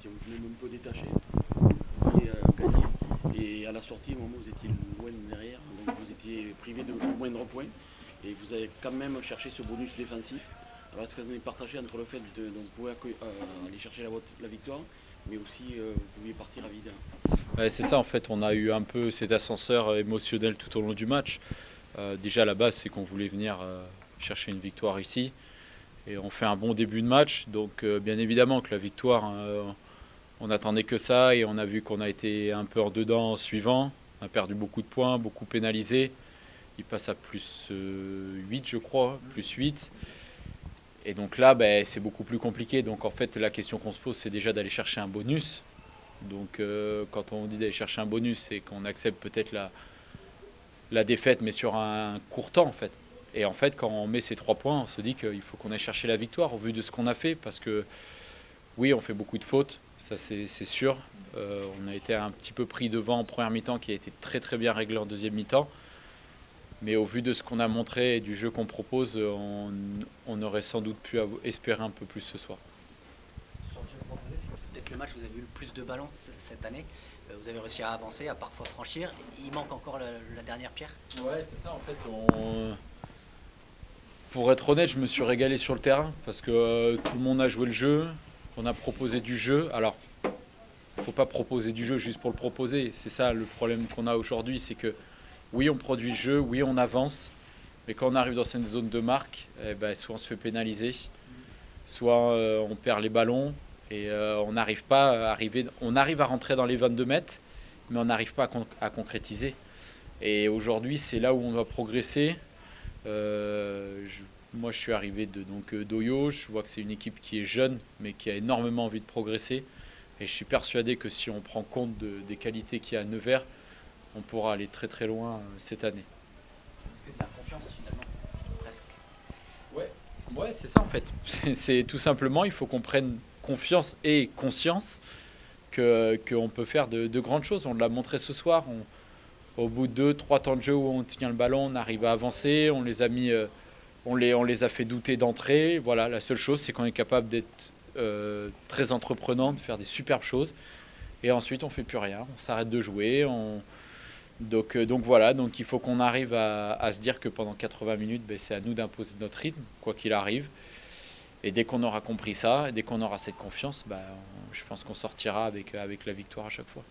étiez même un peu détaché, gagné. Et à la sortie, au moment où vous étiez loin derrière, donc vous étiez privé de moindre point. Et vous avez quand même cherché ce bonus défensif. Alors est-ce qu'on est partagé entre le fait de donc, pouvoir aller chercher la victoire, mais aussi vous pouviez partir à vide? Ouais, c'est ça, en fait, on a eu un peu cet ascenseur émotionnel tout au long du match. Déjà, la base, c'est qu'on voulait venir chercher une victoire ici. Et on fait un bon début de match. Donc, bien évidemment que la victoire, on n'attendait que ça. Et on a vu qu'on a été un peu en dedans en suivant. On a perdu beaucoup de points, beaucoup pénalisé. Il passe à plus 8, je crois, plus 8. Et donc là, ben, c'est beaucoup plus compliqué. Donc en fait, la question qu'on se pose, c'est déjà d'aller chercher un bonus. Donc quand on dit d'aller chercher un bonus, c'est qu'on accepte peut-être la défaite, mais sur un court temps en fait. Et en fait, quand on met ces 3 points, on se dit qu'il faut qu'on aille chercher la victoire au vu de ce qu'on a fait. Parce que oui, on fait beaucoup de fautes, ça c'est sûr. On a été un petit peu pris devant en première mi-temps qui a été très très bien réglé en deuxième mi-temps. Mais au vu de ce qu'on a montré et du jeu qu'on propose, on aurait sans doute pu espérer un peu plus ce soir. Sur le jeu proposé, c'est peut-être le match où vous avez eu le plus de ballons cette année. Vous avez réussi à avancer, à parfois franchir. Il manque encore la dernière pierre. Ouais, c'est ça en fait. Pour être honnête, je me suis régalé sur le terrain parce que tout le monde a joué le jeu, on a proposé du jeu. Alors, il ne faut pas proposer du jeu juste pour le proposer. C'est ça le problème qu'on a aujourd'hui, c'est que oui, on produit le jeu, oui, on avance, mais quand on arrive dans cette zone de marque, eh ben, soit on se fait pénaliser, soit on perd les ballons et on n'arrive pas à arriver. On arrive à rentrer dans les 22 mètres, mais on n'arrive pas à concrétiser. Et aujourd'hui, c'est là où on doit progresser. Moi, je suis arrivé d'Oyo. Je vois que c'est une équipe qui est jeune, mais qui a énormément envie de progresser. Et je suis persuadé que si on prend compte des qualités qu'il y a à Nevers, on pourra aller très très loin cette année. Est-ce que de la confiance finalement, presque. Ouais, ouais, c'est ça en fait. C'est tout simplement, il faut qu'on prenne confiance et conscience qu'on peut faire de grandes choses. On l'a montré ce soir. Au bout de 2, 3 temps de jeu où on tient le ballon, on arrive à avancer. On les a mis, on les a fait douter d'entrée. Voilà, la seule chose, c'est qu'on est capable d'être très entreprenant, de faire des superbes choses. Et ensuite, on fait plus rien. On s'arrête de jouer. Donc voilà, donc il faut qu'on arrive à se dire que pendant 80 minutes, ben, c'est à nous d'imposer notre rythme, quoi qu'il arrive. Et dès qu'on aura compris ça, et dès qu'on aura cette confiance, ben, je pense qu'on sortira avec la victoire à chaque fois.